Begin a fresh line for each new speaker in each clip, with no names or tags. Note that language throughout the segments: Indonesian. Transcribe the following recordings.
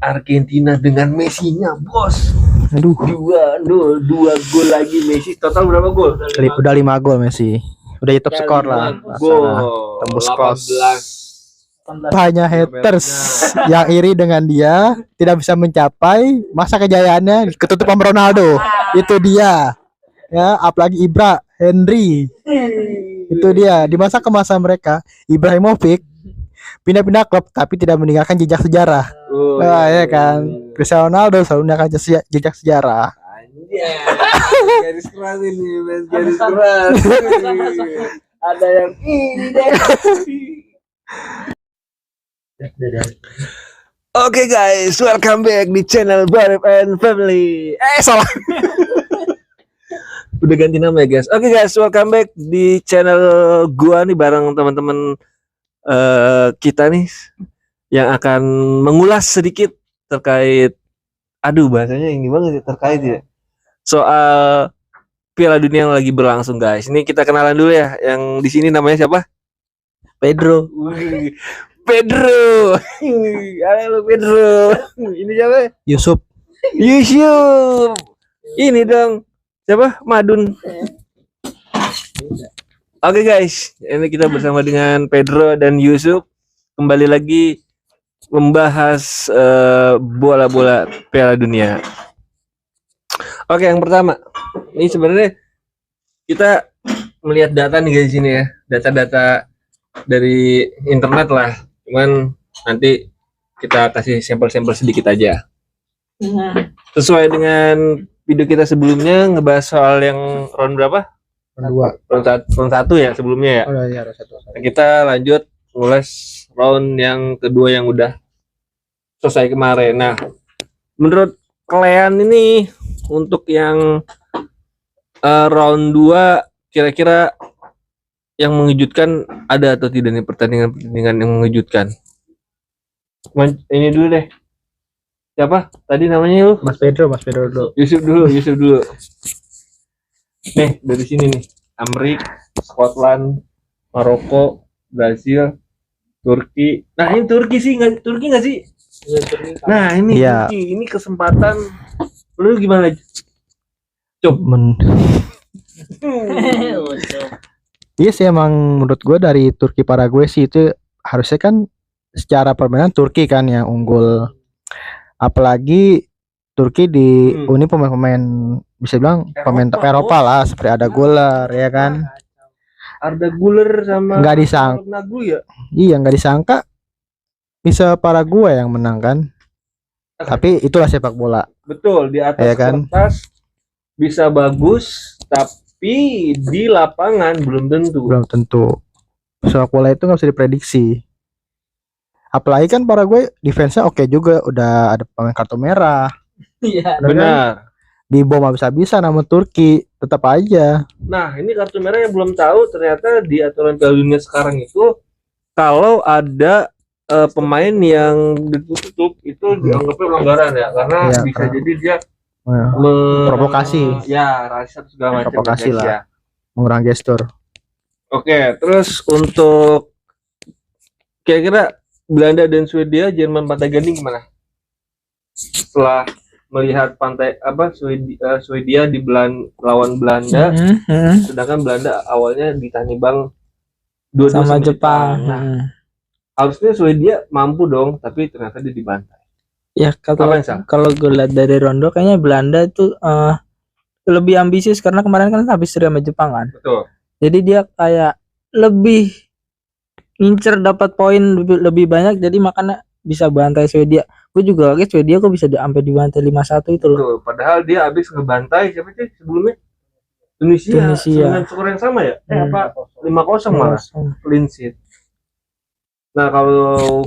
Argentina dengan Messi-nya, bos.
Aduh,
Dua gol lagi Messi. Total berapa gol?
udah 5 gol Messi. Udah top skor lah.
Gol.
Tembus
18.
Banyak haters yang iri dengan dia, tidak bisa mencapai masa kejayaannya, ketutup sama Ronaldo. Itu dia. Ya, apalagi Ibra, Henry. Itu dia. Di masa ke masa mereka, Ibrahimovic pindah-pindah klub tapi tidak meninggalkan jejak sejarah. Nah, ya kan. Cristiano Ronaldo selalu meninggalkan jejak sejarah.
Garis keras ini, garis keras. Ada yang ini deh. Oke guys, welcome back di channel Barep and Family. Salah. Udah ganti nama ya guys. Oke guys, welcome back di channel gua nih bareng teman-teman kita nih yang akan mengulas sedikit terkait, aduh bahasanya ini banget ya, terkait ya soal Piala Dunia yang lagi berlangsung guys. Ini kita kenalan dulu ya. Yang di sini namanya siapa?
Pedro.
Pedro. Halo Pedro. Ini siapa?
Yusuf.
Ini dong. Siapa? Madun. Oke guys, ini kita bersama dengan Pedro dan Yusuf kembali lagi membahas bola-bola Piala Dunia. Oke, yang pertama, ini sebenarnya kita melihat data nih guys sini ya, data-data dari internet lah. Cuman nanti kita kasih sampel-sampel sedikit aja. Sesuai dengan video kita sebelumnya ngebahas soal yang round berapa? Round 1 ya sebelumnya ya.
Oh iya, round 1.
Nah, kita lanjut ngulas round yang kedua yang udah selesai kemarin. Nah, menurut kalian ini untuk yang round 2 kira-kira yang mengejutkan ada atau tidak nih pertandingan-pertandingan yang mengejutkan? Ini dulu deh. Siapa? Tadi namanya lu?
Mas Pedro dulu.
Yusuf dulu. Nih, dari sini nih. Amerika, Scotland, Maroko, Brasil, Turki. Nah, ini Turki nggak sih? Nah, ini
ya.
Turki. Ini kesempatan. Lu gimana?
Iya sih, emang menurut gue dari Turki Paraguay sih itu harusnya kan secara permainan Turki kan yang unggul. Apalagi Turki di ini pemain-pemain bisa bilang pemain top Eropa lah, seperti ada Güler ya kan.
Arda Güler sama
nggak disangka
ya?
Iya, nggak disangka bisa Paraguay yang menang kan. Tapi itulah sepak bola.
Betul, di atas
ya kan?
Kertas bisa bagus, tapi di lapangan belum tentu.
Sepak bola itu nggak bisa diprediksi. Apalagi kan Paraguay defense-nya oke juga, udah ada pemain kartu merah.
Iya, benar.
Di bom habis-habisan sama Turki, tetap aja.
Nah, ini kartu merah yang belum tahu ternyata di aturan Piala Dunia sekarang itu kalau ada pemain yang ditutup itu dianggapnya pelanggaran ya, karena bisa jadi dia
provokasi.
Ya, rasa segala macam.
Provokasi lah. Ya. Mengurangi gestur. Oke,
terus untuk kira-kira Belanda dan Swedia, Jerman Pantai Gading gimana? Setelah melihat Swedia di lawan Belanda, sedangkan Belanda awalnya ditanimbang 2-2 sama Jepang. Nah, harusnya Swedia mampu dong, tapi ternyata dia dibantai.
Ya, kalau gue lihat dari Rondo kayaknya Belanda itu lebih ambisius karena kemarin kan habis seri sama Jepang kan.
Betul.
Jadi dia kayak lebih ngincer dapat poin lebih banyak, jadi makanya bisa bantai Swedia. Gue juga kaget Swedia kok bisa sampai dibantai 5-1 itu loh.
Betul, padahal dia habis ngebantai siapa sih sebelumnya? Tunisia. Dengan skor yang sama ya? 5-0 malah. Clean sheet. Nah, kalau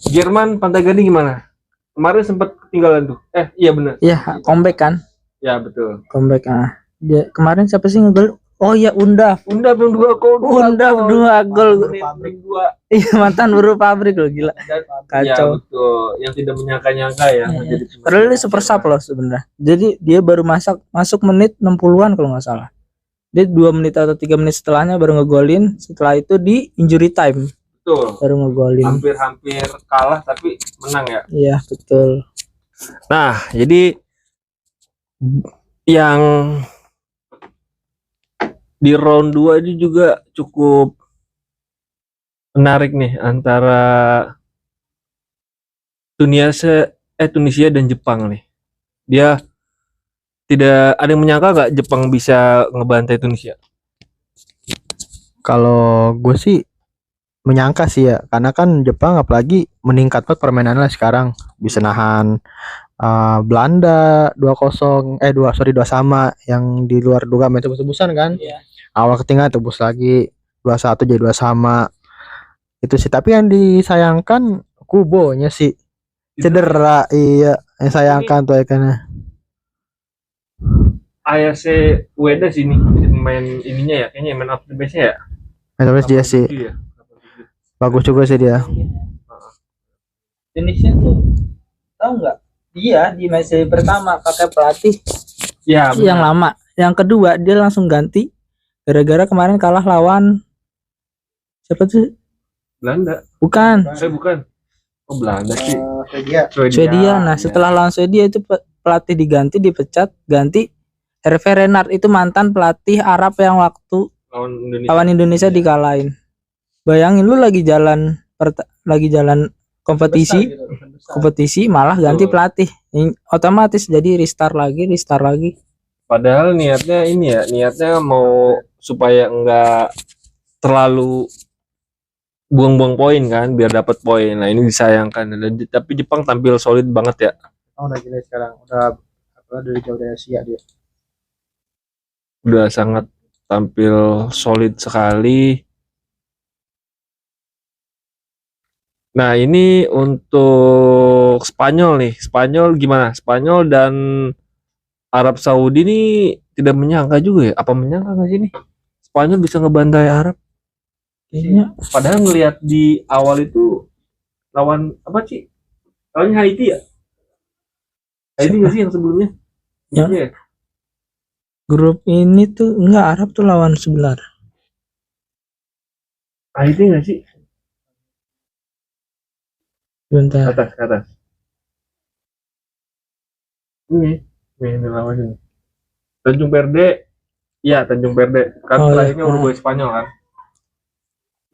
Jerman Pantai Gading gimana? Kemarin sempat ketinggalan tuh. Iya benar.
Iya, comeback kan?
Ya, betul.
Comeback. Dia kemarin siapa sih ngegol? Oh ya, Undaf 2 gol. Iya, mantan buruh pabrik loh, gila. Kacau.
Ya, betul. Yang tidak menyangka-nyangka ya.
Padahal dia super sub loh sebenarnya. Jadi dia baru masuk menit 60-an kalau nggak salah. Dia 2 menit atau 3 menit setelahnya baru ngegolin. Setelah itu di injury time.
betul.
baru ngegolin.
Hampir-hampir kalah tapi menang ya.
Iya betul.
Nah, jadi yang di round 2 ini juga cukup menarik nih antara Tunisia dan Jepang nih. Dia tidak ada yang menyangka nggak Jepang bisa ngebantai Tunisia.
Kalau gue sih menyangka sih ya, karena kan Jepang apalagi meningkat banget permainannya sekarang, bisa nahan Belanda 2-0 2 sama yang di luar dugaan itu tebus-tebusan kan.
Iya.
Awal ketinggalan tebus lagi 2-1 jadi 2 sama. Itu sih, tapi yang disayangkan Kubonya sih cedera. Iya, yang sayangkan tuh ya karena
AYC Ueda sini main ininya ya, kayaknya main up the base-nya ya.
terus dia sih
87 ya.
bagus juga sih dia.
Indonesia tuh tahu nggak? Dia di match pertama pakai pelatih
Ya,
yang lama. Yang kedua dia langsung ganti gara-gara kemarin kalah lawan siapa tuh?
Belanda.
Bukan.
Bukan. Oh, Belanda sih.
Swedia. Nah, setelah lawan Swedia itu pelatih diganti, dipecat, ganti Hervé Renard, itu mantan pelatih Arab yang waktu lawan Indonesia dikalahin. Bayangin lu lagi jalan kompetisi malah ganti pelatih. Otomatis jadi restart lagi.
Padahal niatnya ini ya, niatnya mau supaya enggak terlalu buang-buang poin kan, biar dapat poin. Nah, ini disayangkan. Tapi Jepang tampil solid banget ya.
Udah gila sekarang, udah dari jauh dari Asia dia.
Udah sangat tampil solid sekali. Nah, ini untuk Spanyol nih. Spanyol gimana? Spanyol dan Arab Saudi ini tidak menyangka juga ya. Apa menyangka nggak sih nih? Spanyol bisa ngebantai Arab.
Kayaknya
Padahal ngelihat di awal itu lawan apa sih? Lawannya Haiti ya? Haiti nggak sih yang sebelumnya?
Ya.
Iya.
grup ini tuh enggak, Arab tuh lawan sebelah.
Haiti nggak sih?
Bentar.
Ke atas. Ini lawan ini. Tanjung Verde. Iya, Tanjung Verde. Kan
Oh,
terakhirnya
iya.
Uruguay Spanyol kan?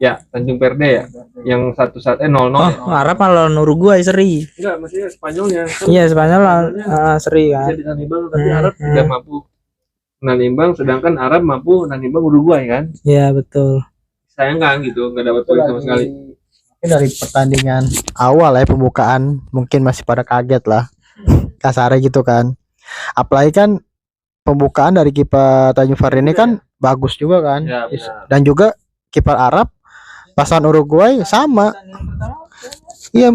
Ya, Tanjung Verde ya. Yang 1-1 0-0
Oh,
ya.
Arab lawan Uruguay seri.
Enggak, maksudnya Spanyolnya.
Iya, Spanyol lawan seri
Bisa
kan.
ditahan imbang, tapi Arab tidak mampu nahan imbang, sedangkan Arab mampu nahan imbang Uruguay kan.
Iya, betul.
Sayang kan gitu, nggak dapat poin sama sekali.
Mungkin dari pertandingan awal ya, pembukaan mungkin masih pada kaget lah. Kasarnya gitu kan. Apalagi kan pembukaan dari kiper Tanjung Verde ini kan bagus juga kan.
Ya, benar.
Dan juga kiper Arab pasangan Uruguay sama. Iya,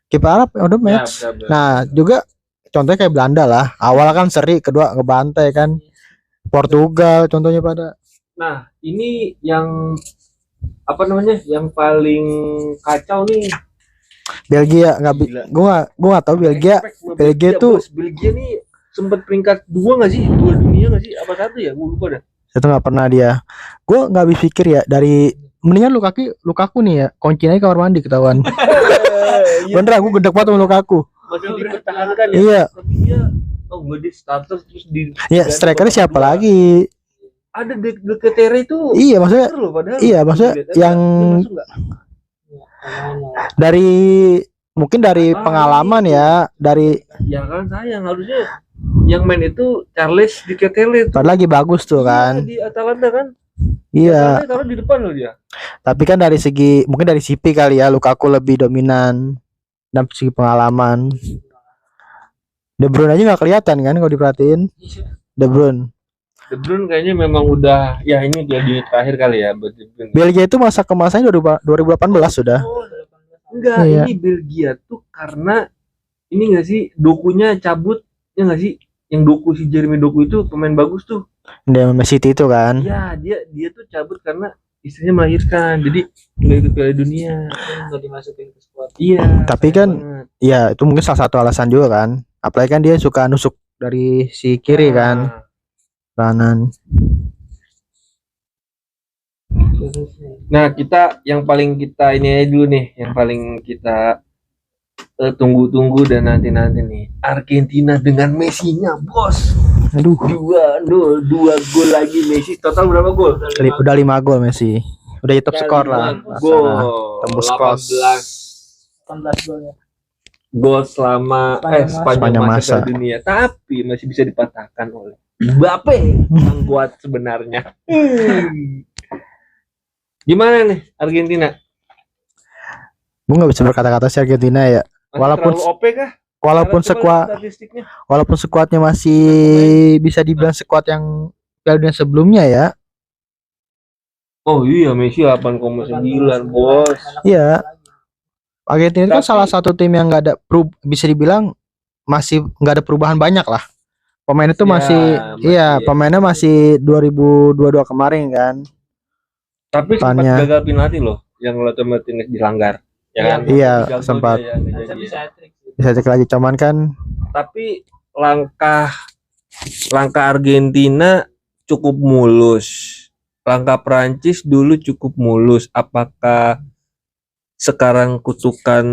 kiper Arab udah
Ya,
match.
benar.
Nah, juga contohnya kayak Belanda lah. Awal kan seri, kedua ngebantai kan. Portugal contohnya pada.
Nah, ini yang apa namanya? Yang paling kacau nih.
Belgia
Gila.
gua nggak tahu Belgia tuh
bos. Belgia nih sempat peringkat 2 nggak sih? 2 dunia nggak sih? Apa 1 ya? Gue lupa dah.
itu nggak pernah dia. Gua nggak habis pikir ya, dari mendingan Lukaku nih ya kuncinya kamar mandi ketahuan. Bener, aku gedek banget sama Lukaku.
Masih dipertahankan ya.
Iya.
Tapi dia nggak di starter terus di.
Ya strikernya siapa lagi?
Ada De Ketere itu.
Iya maksudnya.
Bener loh, padahal.
Iya maksudnya yang
Dia masuk nggak?
dari mungkin dari pengalaman ya, dari
Ya kan sayang, harusnya yang main itu Charles Di Ketere itu.
padahal lagi bagus tuh kan.
Di Atalanta kan.
Iya.
Taruh di depan loh dia.
Tapi kan dari segi mungkin dari CP kali ya, Lukaku lebih dominan dan segi pengalaman. De Bruyne aja nggak kelihatan kan kalau diperhatiin. De Bruyne.
De Bruyne kayaknya memang udah ya ini dia di terakhir kali ya buat De Bruyne.
Belgia itu masa kemasannya 2018 sudah.
Enggak,
Iya.
ini Belgia tuh karena ini enggak sih dokunya cabut ya enggak sih? Yang doku si Jeremy Doku itu pemain bagus tuh.
Dia sama City itu kan.
Iya, dia tuh cabut karena istrinya melahirkan. Jadi enggak ikut Piala Dunia.
Enggak dimasukin ke squad.
Iya.
Tapi kan ya itu mungkin salah satu alasan juga kan. Apalagi kan dia suka nusuk dari si kiri kan, kanan.
Nah, kita yang paling kita ini aja dulu nih, yang paling kita tunggu-tunggu dan nanti-nanti nih. Argentina dengan Messi-nya, bos.
Aduh,
2-0, 2 gol lagi Messi. Total berapa gol?
udah 5 gol Messi. Udah top skor lah.
Gol.
Tembus kos.
18 gol ya.
Gol selama sepanjang masa dunia, tapi masih bisa dipatahkan oleh Mbappe yang kuat sebenarnya. Gimana nih Argentina?
Gue nggak bisa berkata-kata sih Argentina ya.
Walaupun OP kah?
Walaupun skuadnya masih bisa dibilang skuad yang Piala Dunia sebelumnya ya.
Oh iya, Messi 8,9 bos.
Iya. Argentina itu kan salah satu tim yang nggak ada bisa dibilang masih nggak ada perubahan banyak lah. Pemain itu pemainnya masih 2022 kemarin kan.
Tapi sempat gagal penalti loh, yang Lautaro Martinez dilanggar. Ya kan?
Iya, sempat. Bisa cek lagi cuman kan.
Tapi langkah Argentina cukup mulus. Langkah Prancis dulu cukup mulus. Apakah sekarang kutukan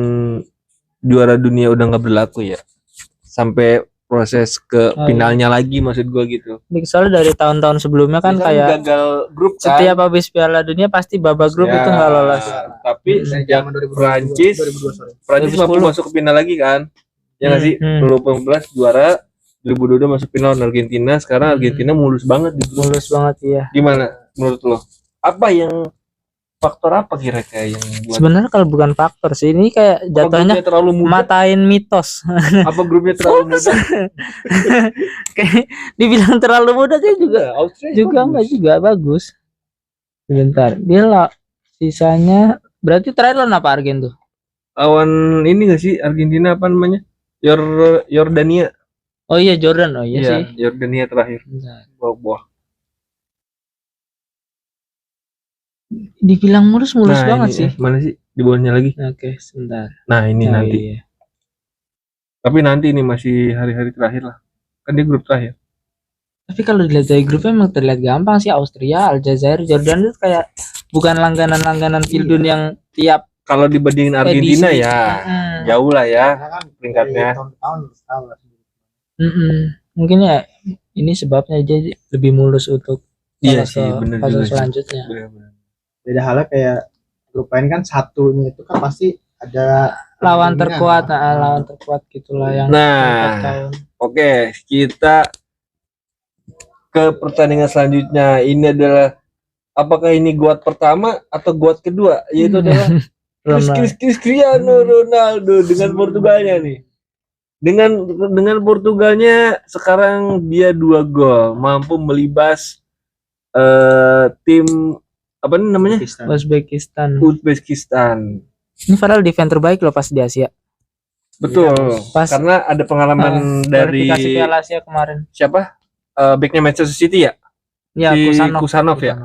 juara dunia udah nggak berlaku ya? Sampai proses ke finalnya lagi, maksud gue gitu.
Soalnya dari tahun-tahun sebelumnya kan kayak
gagal grup kan?
Setiap habis Piala Dunia pasti babak grup itu nggak lolos.
Tapi sejak Prancis mampu masuk ke final lagi kan? Ya nggak sih? 2018 juara, 2022 masuk final Argentina. Sekarang Argentina mulus banget gitu.
Mulus banget ya.
Gimana menurut lo? Apa yang faktor apa kira-kira yang buat...
Sebenarnya kalau bukan faktor sih, ini kayak jatuhnya matain mitos.
Apa grupnya terlalu muda?
Kayak dibilang terlalu muda kayak juga enggak bagus. Sebentar, dia lah sisanya berarti terakhir lawan apa Argen tuh?
Lawan ini nggak sih Argentina apa namanya? Yordania.
Oh iya Jordan, oh iya sih.
Yordania terakhir. Wah.
Dibilang mulus banget sih.
Mana sih di bawahnya lagi?
Oke, sebentar.
Nah ini nanti. Iya. Tapi nanti ini masih hari-hari terakhir lah. Kan dia grup terakhir.
Tapi kalau dilihat dari grupnya emang terlihat gampang sih. Austria, Aljazair, Jordan itu kayak bukan langganan Pildun yang tiap.
Kalau dibandingin Argentina edisi, ya jauh lah ya peringkatnya.
Mungkin ya ini sebabnya jadi lebih mulus untuk fase selanjutnya.
Bener. Beda halnya kayak grup lain kan satunya itu kan pasti ada
lawan terkuat gitulah yang
Oke, kita ke pertandingan selanjutnya. Ini adalah apakah ini guat pertama atau guat kedua, yaitu adalah Cristiano Ronaldo dengan Portugalnya nih. Dengan Portugalnya sekarang dia 2 gol, mampu melibas tim apa namanya?
Uzbekistan.
Ini
padahal defense terbaik loh pas di Asia.
Betul. Karena ada pengalaman dari
Piala Asia kemarin.
Siapa? Backnya Manchester City ya?
Ya,
Kusanov ya.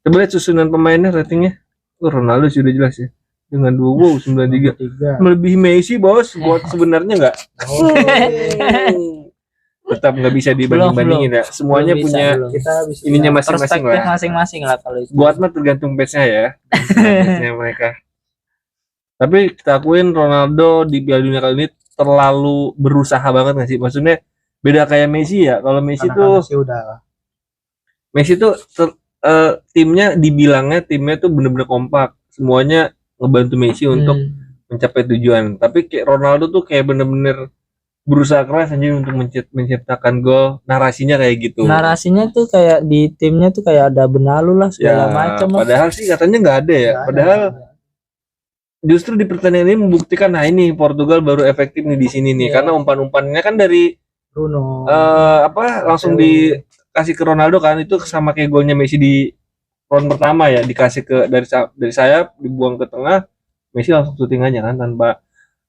Coba lihat susunan pemainnya, ratingnya. Ronaldo sudah jelas ya. Dengan 93. Melebihi Messi, bos. Buat sebenarnya enggak? Tetap nggak bisa dibanding-bandingin ya. Semuanya punya ininya masing-masing lah.
Masing-masing lah kalau itu.
Buat mah tergantung base-nya ya. Base-nya mereka. Tapi kita akuin Ronaldo di Piala Dunia kali ini terlalu berusaha banget nggak sih? Maksudnya beda kayak Messi ya. Kalau Messi tuh timnya tuh bener-bener kompak. Semuanya ngebantu Messi untuk mencapai tujuan. Tapi kayak Ronaldo tuh kayak bener-bener berusaha keras aja untuk menciptakan gol. Narasinya kayak gitu.
Narasinya tuh kayak di timnya tuh kayak ada Benalu lah segala macam.
Padahal sih katanya nggak ada ya. Padahal justru di pertandingan ini membuktikan, nah ini Portugal baru efektif nih di sini nih. Karena umpan-umpannya kan dari
Bruno.
Langsung dikasih ke Ronaldo kan, itu sama kayak golnya Messi di round pertama ya, dikasih ke dari sayap, dibuang ke tengah, Messi langsung syuting aja kan tanpa.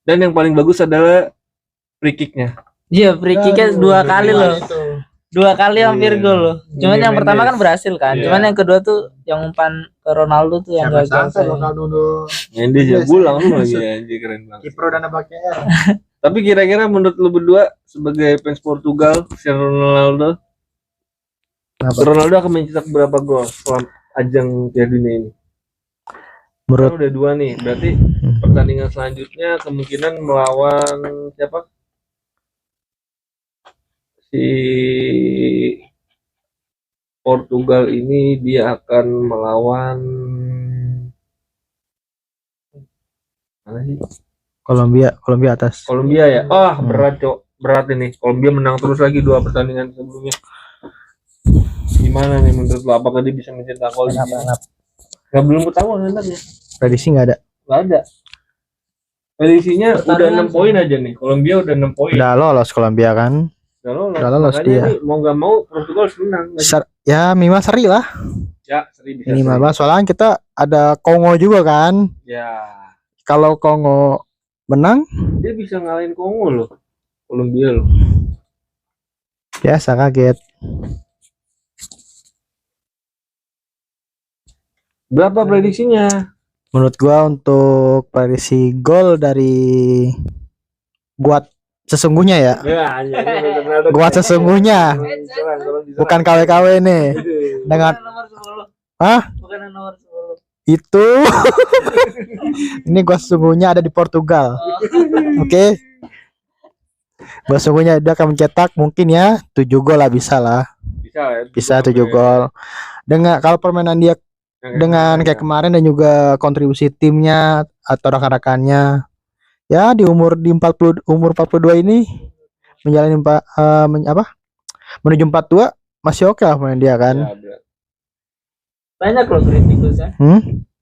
Dan yang paling bagus adalah free kicknya.
Iya, free kicknya 2 kali loh. 2 kali hampir gol loh. Cuman yang pertama kan berhasil kan. Cuman yang kedua tuh yang umpan ke Ronaldo tuh yang gagal.
Ronaldo.
Yang dia pulang lu lagi anjir, keren banget.
Kiper dan BKR.
Tapi kira-kira menurut lu berdua sebagai fans Portugal, Cristiano Ronaldo akan mencetak berapa gol ajang Piala Dunia ini?
Menurut
Kan udah 2 nih, berarti pertandingan selanjutnya kemungkinan melawan siapa? Si Portugal ini dia akan melawan mana sih?
Kolombia atas.
Kolombia ya. Berat, Cok. Berat ini. Kolombia menang terus lagi 2 pertandingan sebelumnya. Gimana nih menurut lo? Apakah dia bisa mencetak gol? Nggak, belum ketahuan nanti.
Prediksi nggak ada.
Nggak ada. Prediksinya udah 6 poin aja nih. Kolombia udah 6 poin.
Udah lolos Kolombia kan.
Udah
lolos
makanya
dia.
nih, mau nggak mau Portugal harus menang.
Ya minimal seri lah.
Ya, seri bisa.
Minimal lah. Soalnya kita ada Kongo juga kan.
Ya.
Kalau Kongo menang,
Dia bisa ngalahin Kongo loh. Kolombia loh.
biasa kaget.
Berapa prediksinya?
Menurut gua untuk prediksi gol dari Guat sesungguhnya ya. Guat sesungguhnya. Bukan KW-KW nih. Dengan
nomor 10.
Hah?
Bukan nomor 10.
Itu ini gua sesungguhnya ada di Portugal. Oke. Gua sesungguhnya dia akan mencetak mungkin ya 7 gol lah bisa lah. Bisa 7 gol. Dengan kalau permainan dia dengan kayak kemarin dan juga kontribusi timnya atau rekan-rekannya ya di umur 42 ini menjalani menuju 42 masih oke lah main dia kan.
Banyak loh kritikusnya.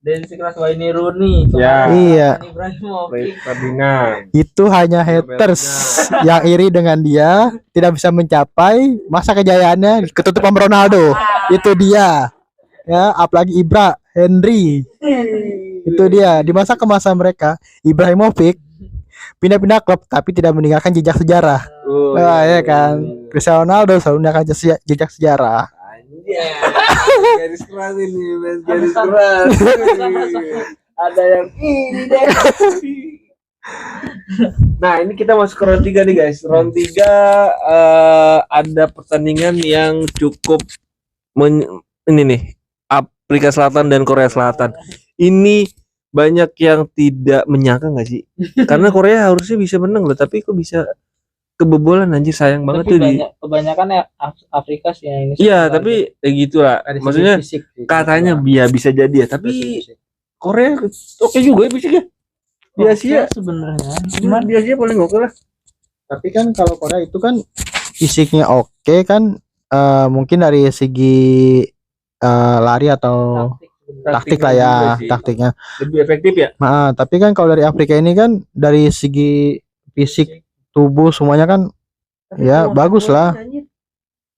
Dari sekelas Wayne Rooney.
Ya.
Iya.
Ibrahimovic.
Ferdinand.
Itu hanya haters yang iri dengan dia tidak bisa mencapai masa kejayaannya ketutupan Ronaldo. Itu dia. Ya, apalagi Ibra, Henry. Itu dia. Di masa kemasan mereka, Ibrahimovic pindah-pindah klub tapi tidak meninggalkan jejak sejarah. Wah, ya kan. Cristiano Ronaldo selalu meninggalkan jejak sejarah.
Garis keras ini, garis keras. Ada yang ini deh. Nah, ini kita masuk ke round 3 nih guys. Round 3 ada pertandingan yang cukup ini nih, Afrika Selatan dan Korea Selatan. Ini banyak yang tidak menyangka nggak sih? Karena Korea harusnya bisa menang loh, tapi kok bisa kebobolan, anjir, sayang banget
tapi
tuh
kebanyakan ya Afrika sih yang ini.
Iya, tapi gitulah. Maksudnya katanya bisa jadi ya, tapi Korea oke juga ya fisiknya. Di Asia
sebenarnya.
Cuman di Asia paling oke lah.
Tapi kan kalau Korea itu kan fisiknya oke kan, mungkin dari segi lari atau taktik lah ya, taktiknya
lebih efektif ya.
Nah, tapi kan kalau dari Afrika ini kan dari segi fisik tubuh semuanya kan tapi ya bagus lah.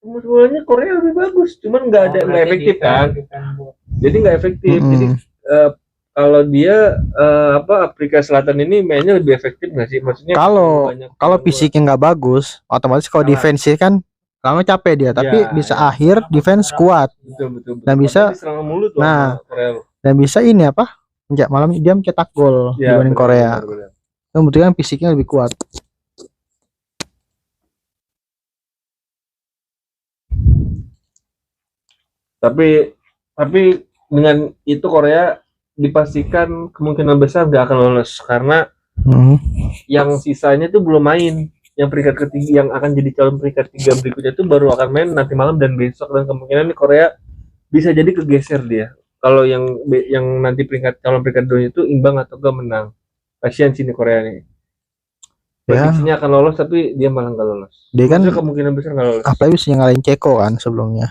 Bolanya Korea lebih bagus, cuman nggak efektif kan. Jadi nggak efektif. Jadi kalau dia Afrika Selatan ini mainnya lebih efektif nggak sih? Maksudnya
kalau fisiknya nggak bagus, otomatis kalau defense kan lama capek dia, tapi bisa akhir defense kuat.
Betul.
Dan bisa dan bisa ini malam dia mencetak gol dibanding Korea. Kemudian fisiknya lebih kuat.
Tapi dengan itu Korea dipastikan kemungkinan besar nggak akan lolos karena yang sisanya tuh belum main. Yang peringkat ketiga yang akan jadi calon peringkat 3 berikutnya itu baru akan main nanti malam dan besok, dan kemungkinan nih Korea bisa jadi kegeser dia. Kalau yang nanti calon peringkat 2 itu imbang atau gak menang. Kasihan sini Korea nih. Prediksinya akan lolos tapi dia malah nggak lolos.
Dia kan
kemungkinan besar nggak lolos.
Apalagi bisa ngalahin Ceko kan sebelumnya.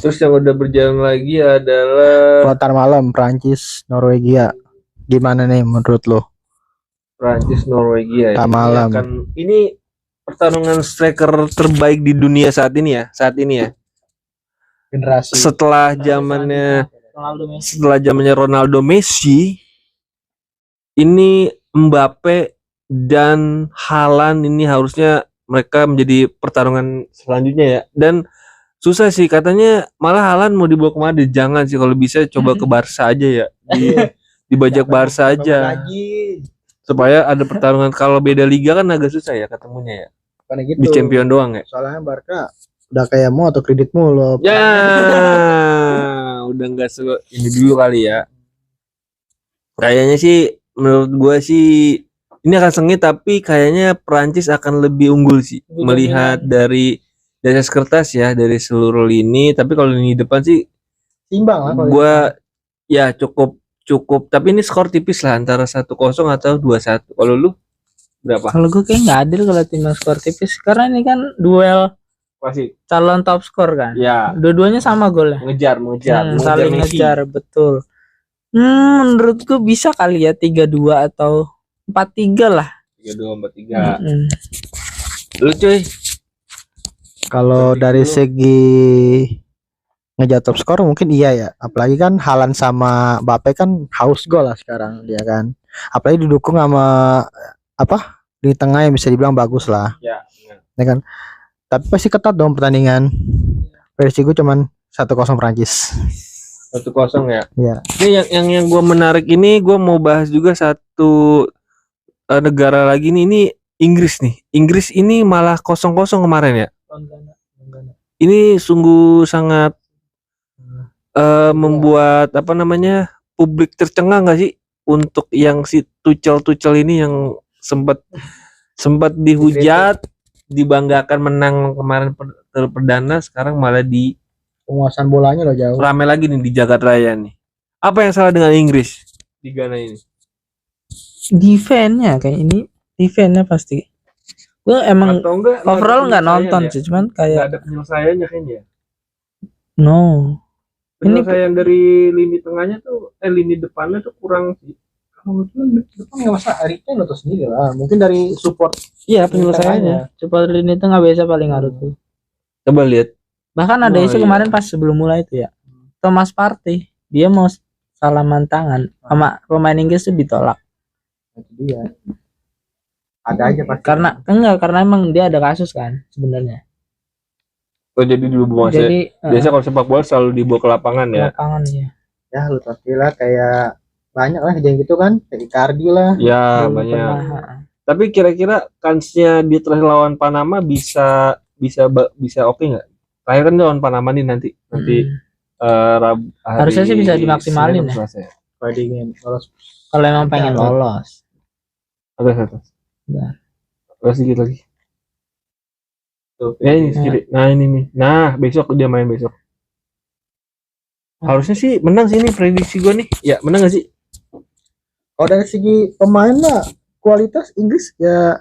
Terus yang udah berjalan lagi adalah
Ntar malam Prancis Norwegia. Gimana nih menurut lo?
Prancis Norwegia ya.
Malam.
Ini pertarungan striker terbaik di dunia saat ini ya.
Generasi.
Setelah zamannya Ronaldo Messi, ini Mbappe dan Haaland ini harusnya mereka menjadi pertarungan selanjutnya ya. Dan susah sih katanya, malah Haaland mau dibawa ke Madrid. Jangan sih, kalau bisa coba ke Barca aja ya. Dibajak Barca aja. Supaya ada pertarungan. Kalau beda liga kan agak susah ya ketemunya ya.
Karena gitu.
Di champion doang ya.
Soalnya Barca udah kayak mau atau kredit mulu.
Ya. udah nggak ini dulu kali ya. Kayaknya sih menurut gua sih ini akan sengit, tapi kayaknya Prancis akan lebih unggul sih
Lebih
melihat dari atas kertas ya, dari seluruh lini. Tapi kalau lini depan sih
Imbang lah kalau
gua ya cukup tapi ini skor tipis lah antara 1-0 atau 2-1. Kalau lu berapa?
Kalau gue kayak nggak adil kalau tim yang skor tipis, karena ini kan duel
Pasti.
calon top skor kan.
Ya,
Dua-duanya sama golnya.
mengejar
Saling
Messi.
ngejar, betul. Menurut gue bisa kali ya 3-2 atau 4-3 lah.
3-2-4-3.
Mm.
Lu cuy,
kalau dari segi ngejar top skor mungkin iya ya. Apalagi kan Haaland sama Mbappe kan haus gol lah sekarang dia kan. Apalagi didukung sama apa di tengah yang bisa dibilang bagus lah.
ya.
Ya kan. Tapi pasti ketat dong pertandingan. Prediksi gue cuman 1-0 Prancis.
1-0 ya.
Ya.
Ini yang gue menarik ini, gue mau bahas juga satu negara lagi nih. Ini Inggris nih. Inggris ini malah 0-0 kemarin ya. Ini sungguh sangat membuat apa namanya publik tercengang nggak sih untuk yang si Tuchel ini yang sempat dihujat, dibanggakan menang kemarin perdana, sekarang malah di
Penguasaan bolanya loh jauh.
rame lagi nih di jagat raya nih. Apa yang salah dengan Inggris di Ghana ini?
Defense-nya kayak ini, defense-nya pasti. Gue emang
Atau enggak
overall nggak
penyelesaian
nonton
ya?
sih, cuman
Nggak
kayak
ada penyelesaiannya kayaknya.
no.
Penyelesaian dari lini tengahnya tuh lini depannya tuh kurang sih.
Kalau depan nggak masa Eriknya atau sendiri lah. Mungkin dari support.
Iya penyelesaiannya. Coba ini tuh nggak biasa paling harus tuh.
Coba lihat.
Bahkan ada
Oh,
isu
iya.
kemarin pas sebelum mulai itu ya. Thomas Partey dia mau salaman tangan sama pemain Inggris tuh ditolak.
Itu dia. Ada aja pasti.
Karena emang dia ada kasus kan sebenarnya.
Oh, jadi dulu
Jadi
biasa kalau sepak bola selalu dibawa ke lapangan ya.
lapangan ya.
Ya lu pasti lah kayak banyak lah kejadian gitu kan. Kayak Icardi lah.
Ya,
Belum
banyak.
pernah.
Tapi kira-kira kansnya di terakhir lawan Panama bisa oke nggak? Terakhir kan lawan Panama nih nanti Rabu, hari
Harusnya sih bisa dimaksimalin
Senin
ya.
atau Selasa ya.
Kalau ingin lolos.
Kalau emang pengen lolos.
Atas.
Bentar.
Sedikit lagi. Tuh, ya ini kiri. Nah ini nih. Nah besok dia main besok. Harusnya sih menang sih, ini prediksi gue nih. Ya menang gak sih?
Kalau dari segi pemain lah kualitas Inggris ya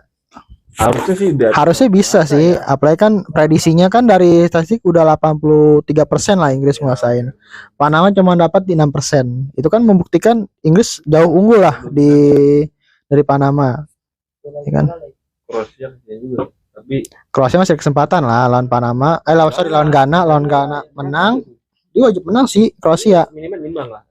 Harusnya sih udah.
harusnya bisa sih. Apalagi kan prediksinya kan dari statistik udah 83% lah Inggris menguasain. Panama cuma dapat di 6%. Itu kan membuktikan Inggris jauh unggul lah dari Panama. Ya kan?
Kroasia juga. Tapi
Kroasia masih ada kesempatan lah lawan Panama. Lawan Ghana menang. Dia wajib menang sih Kroasia.
minimal imbang lah.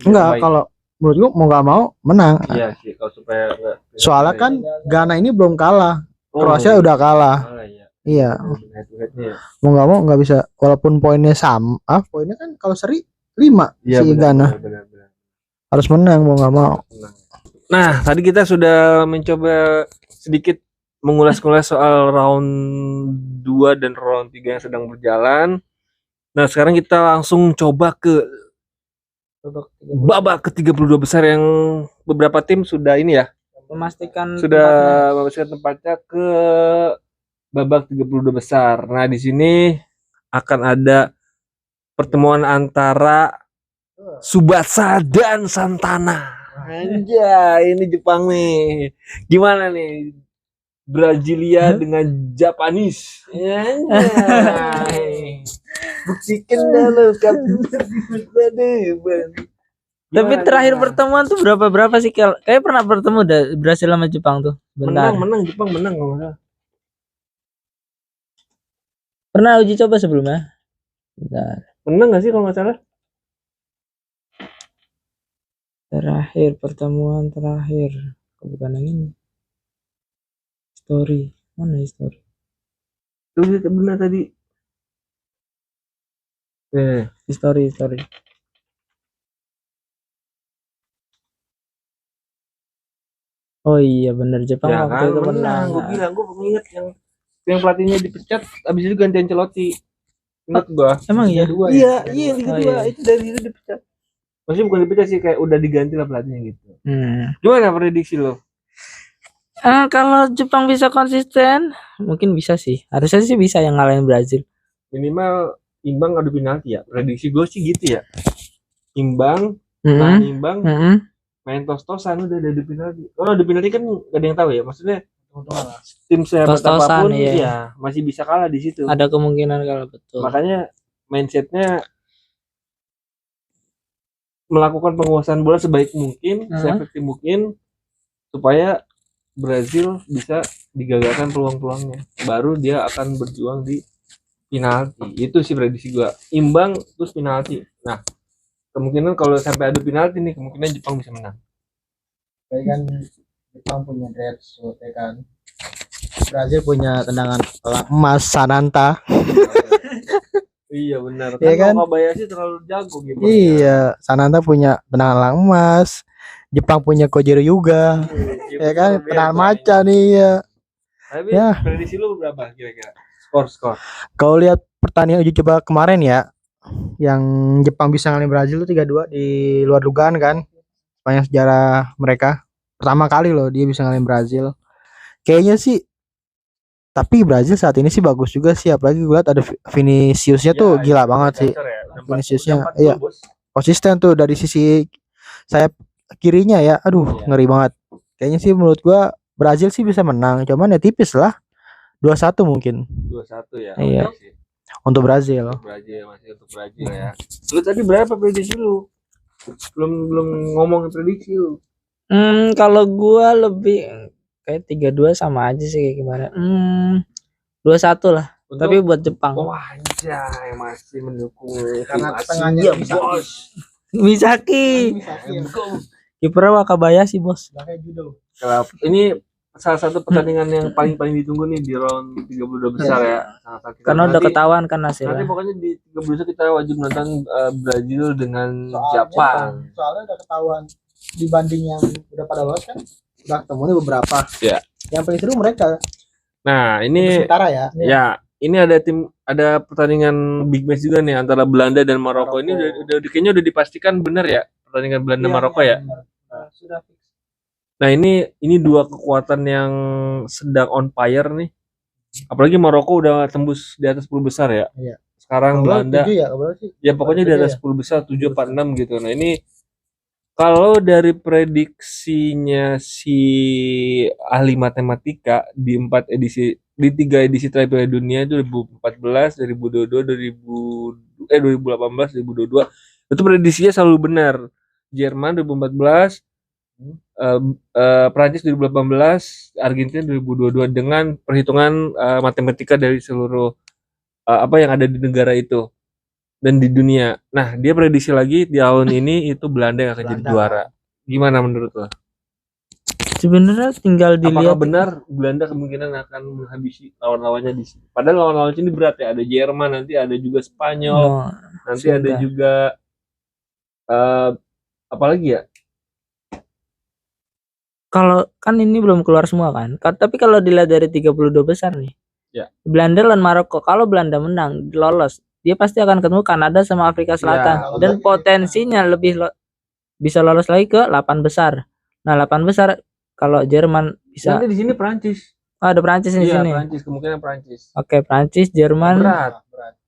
Enggak, kalau menurut gua mau nggak mau menang.
Iya sih, kalau supaya enggak.
Soalnya kan Ghana ini belum kalah.
Oh,
Kroasia udah kalah.
ya.
Iya.
Head-to-headnya.
Mau nggak mau nggak bisa. Walaupun poinnya sama. Poinnya kan kalau seri 5
Iya,
si Ghana.
benar.
Harus menang mau nggak mau.
Nah, tadi kita sudah mencoba sedikit mengulas-ulas soal round 2 dan round 3 yang sedang berjalan. Nah, sekarang kita langsung coba ke babak ke-32 besar yang beberapa tim sudah ini ya,
Memastikan
sudah memasukkan tempatnya ke babak 32 besar. Nah, di sini akan ada pertemuan antara Tsubasa dan Santana. Anjay, ini Jepang nih. Gimana nih? Brasilia dengan Japanese. Anjay. Buktikan dah lo
Tapi terakhir pertemuan tuh berapa sih? Kayak pernah bertemu Brasil sama Jepang tuh. Bentar.
menang Jepang menang kalau nggak salah.
Pernah uji coba sebelumnya? Bentar.
Menang nggak sih kalau nggak salah?
Pertemuan terakhir. Bukan yang ini. Story. Mana story?
Itu benar tadi.
Story. Oh iya bener, Jepang
Ya
waktu
kan
itu
menang.
menang.
Gue bilang, gue inget yang pelatihnya dipecat, abis itu ganti Ancelotti. Ingat gua.
Emang iya.
Dua
Iya,
ya?
iya Liga
Oh,
2
iya.
itu dari situ dipecat. Maksudnya bukan dipecat sih, kayak udah diganti lah pelatihnya gitu.
Hmm.
Gimana prediksi lo?
Kalau Jepang bisa konsisten, mungkin bisa sih. Harusnya sih bisa yang ngalahin Brazil.
Minimal imbang adu penalti ya. Prediksi gue sih gitu ya. Imbang,
Mm-mm.
tahan imbang,
Mm-mm.
main tos-tosan udah adu penalti. Kalau adu penalti kan gak ada yang tahu ya. Maksudnya tim sehebat
Tos-tosan,
apapun
iya.
ya masih bisa kalah di situ.
Ada kemungkinan kalau betul.
Makanya mindsetnya melakukan penguasaan bola sebaik mungkin, seefektif mungkin supaya Brazil bisa digagalkan peluang-peluangnya. Baru dia akan berjuang di penalti. Itu sih prediksi gua. Imbang terus penalti. Nah, kemungkinan kalau sampai adu penalti nih, kemungkinan Jepang bisa menang.
Kayak kan Jepang punya Dreadsuit ya kan. Brazil punya tendangan emas Sananta.
Iya benar.
Iya kan?
Kobayashi terlalu jago gitu.
Iya, Sananta punya tendangan emas. Jepang punya Kojiro Yuga. Ya kan, tendangan macan nih ya.
Tapi
Ya.
prediksi lu berapa kira-kira? Skor.
Kalau lihat pertandingan uji coba kemarin ya, yang Jepang bisa ngalahin Brazil itu 3-2 di luar dugaan kan. Sepanjang sejarah mereka. Pertama kali loh dia bisa ngalahin Brazil. Kayaknya sih, tapi Brazil saat ini sih bagus juga sih, apalagi gue lihat ada Viniciusnya tuh gila banget sih. Viniciusnya iya, konsisten tuh dari sisi sayap kirinya ya. Aduh, ngeri banget. Kayaknya sih menurut gua Brazil sih bisa menang, cuman ya tipis lah. 2-1 mungkin
2-1 ya.
Iya.
Oke sih.
untuk Brazil.
Masih untuk Brazil ya. Lu tadi berapa prediksi lu? Belum ngomong prediksi lu.
Kalau gua lebih kayak 3-2 sama aja sih kayak gimana. 2-1 lah.
Untuk,
Tapi buat Jepang.
wah anjay, masih mendukung
Karena
tim
tengahnya
Asia,
bisa.
bos.
Misaki. Kipernya Wakabayashi, bos.
Kalau ini salah satu pertandingan yang paling ditunggu nih di round 32 besar ya.
Karena udah ketahuan kan
Nanti
hasilnya.
pokoknya di 32 besar kita wajib nonton Brazil dengan Jepang.
Soalnya udah ketahuan dibanding yang udah pada lolos kan. Udah ketemunya beberapa.
Ya.
Yang paling seru mereka.
Nah, ini
Sementara ya.
ya, ini ada pertandingan big match juga nih antara Belanda dan Maroko. Ini kayaknya udah dipastikan benar ya pertandingan Belanda Maroko ya.
Sudah fix.
Nah, ini dua kekuatan yang sedang on fire nih. Apalagi Maroko udah tembus di atas 10 besar ya.
Iya.
Sekarang Belanda ya pokoknya di atas 10 besar 7-4-6 gitu. Nah, ini kalau dari prediksinya si ahli matematika di 3 edisi terakhir Piala Dunia itu 2014, 2022, 2018, 2022 itu prediksinya selalu benar. Jerman 2014, Prancis 2018, Argentina 2022 dengan perhitungan matematika dari seluruh apa yang ada di negara itu dan di dunia. Nah, dia prediksi lagi di tahun ini itu Belanda yang akan jadi juara. Gimana menurut lo?
Sebenarnya tinggal
Apakah
dilihat.
benar Belanda kemungkinan akan menghabisi lawan-lawannya di sini? Padahal lawan-lawan ini berat ya. Ada Jerman, nanti ada juga Spanyol, nanti ada juga apalagi ya?
Kalau kan ini belum keluar semua kan. Tapi kalau dilihat dari 32 besar nih.
Ya.
Belanda dan Maroko. Kalau Belanda menang, lolos, dia pasti akan ketemu Kanada sama Afrika Selatan dan potensinya bisa lolos lagi ke 8 besar. Nah, 8 besar kalau Jerman bisa.
Nanti di sini Prancis.
Ada Prancis di sini.
Prancis, kemungkinan Prancis.
Oke, Prancis, Jerman.
Berat.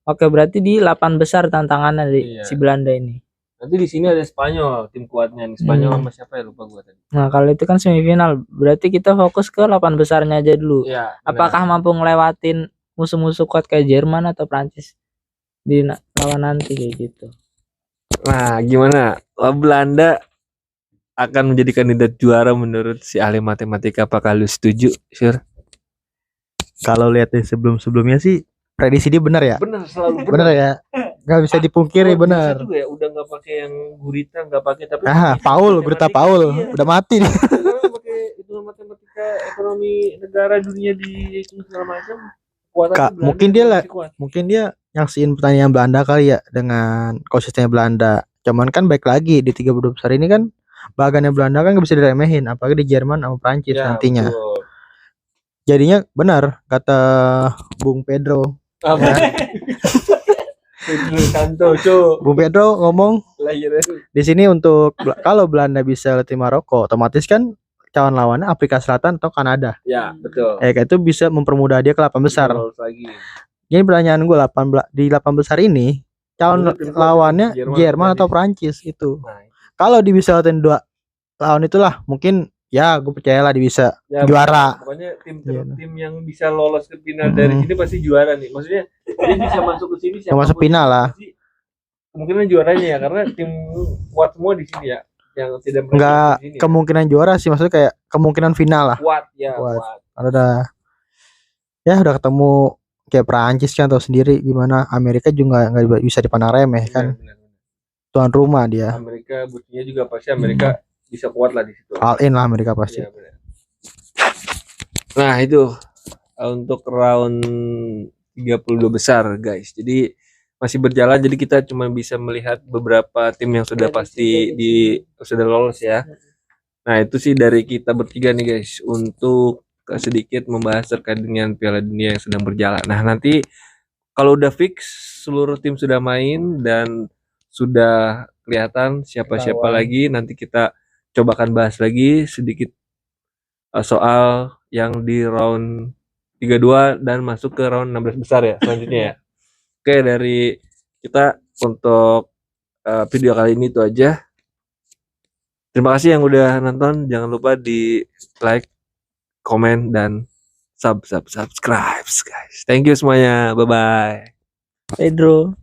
Oke, berarti di 8 besar tantangannya di si Belanda ini.
Nanti di sini ada Spanyol, tim kuatnya nih. Spanyol sama siapa ya, lupa gua tadi.
Nah, kalau itu kan semifinal, berarti kita fokus ke 8 besarnya aja dulu.
Iya.
Apakah mampu ngelewatin musuh-musuh kuat kayak Jerman atau Prancis di lawan nanti kayak gitu.
Nah, gimana? Belanda akan menjadi kandidat juara menurut si ahli matematika. Apakah lu setuju, Sir?
Kalau lihat dari sebelum-sebelumnya sih prediksi dia benar ya.
Benar, selalu
Benar ya. Gak bisa dipungkiri benar.
Ya, udah nggak pakai yang gurita, nggak pakai tapi.
Gurita Paul udah mati nih.
Pakai hitungan matematika ekonomi negara dunia di segala macam. Mungkin
dia nyaksiin pertandingan Belanda kali ya dengan konsistennya Belanda. Cuman kan baik lagi di 32 besar ini kan bagannya Belanda kan gak bisa diremehin, apalagi di Jerman sama Prancis nantinya. Betul. Jadinya benar kata Bung Pedro.
Apa? Pedro Santoso
Bung Pedro ngomong
lahiran.
di sini untuk kalau Belanda bisa latih Maroko, otomatis kan calon lawannya Afrika Selatan atau Kanada.
Ya, betul.
Kayak itu bisa mempermudah dia ke 8 besar.
Lolos lagi.
Jadi pertanyaan gue 8 di 8 besar ini calon
Tim kuat
lawannya
Jerman,
Jerman atau Prancis itu. Kalau dia bisa lawan 2 lawan itulah mungkin ya gue percayalah dia bisa
Ya,
juara.
Pokoknya
Iya.
tim yang bisa lolos ke final dari sini pasti juara nih. Maksudnya dia bisa masuk ke sini
Yang masuk final lah.
Kemungkinan juaranya ya karena tim kuat semua di sini ya. Yang tidak
Enggak
di sini,
kemungkinan juara sih, maksudnya kayak kemungkinan final lah.
kuat ya,
Kuat.
kuat.
Kalau udah ketemu kayak Prancis kan, tahu sendiri gimana Amerika juga nggak bisa dipandang remeh kan.
Benar.
Tuan rumah dia.
Amerika buktinya juga pasti Amerika bisa kuat lah di situ.
All in lah Amerika pasti.
Iya, benar. Nah, itu untuk round 32 besar, guys. Jadi masih berjalan, jadi kita cuma bisa melihat beberapa tim yang sudah pasti sudah lolos ya. Nah, itu sih dari kita bertiga nih, guys, untuk sedikit membahas terkait dengan Piala Dunia yang sedang berjalan. Nah, nanti kalau udah fix seluruh tim sudah main dan sudah kelihatan siapa-siapa lagi, nanti kita cobakan bahas lagi sedikit soal yang di round 32 dan masuk ke round 16 besar ya selanjutnya ya. Oke, dari kita untuk video kali ini itu aja. Terima kasih yang udah nonton. Jangan lupa di like, komen, dan subscribe, guys. Thank you semuanya. Bye-bye.
Pedro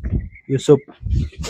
Yusuf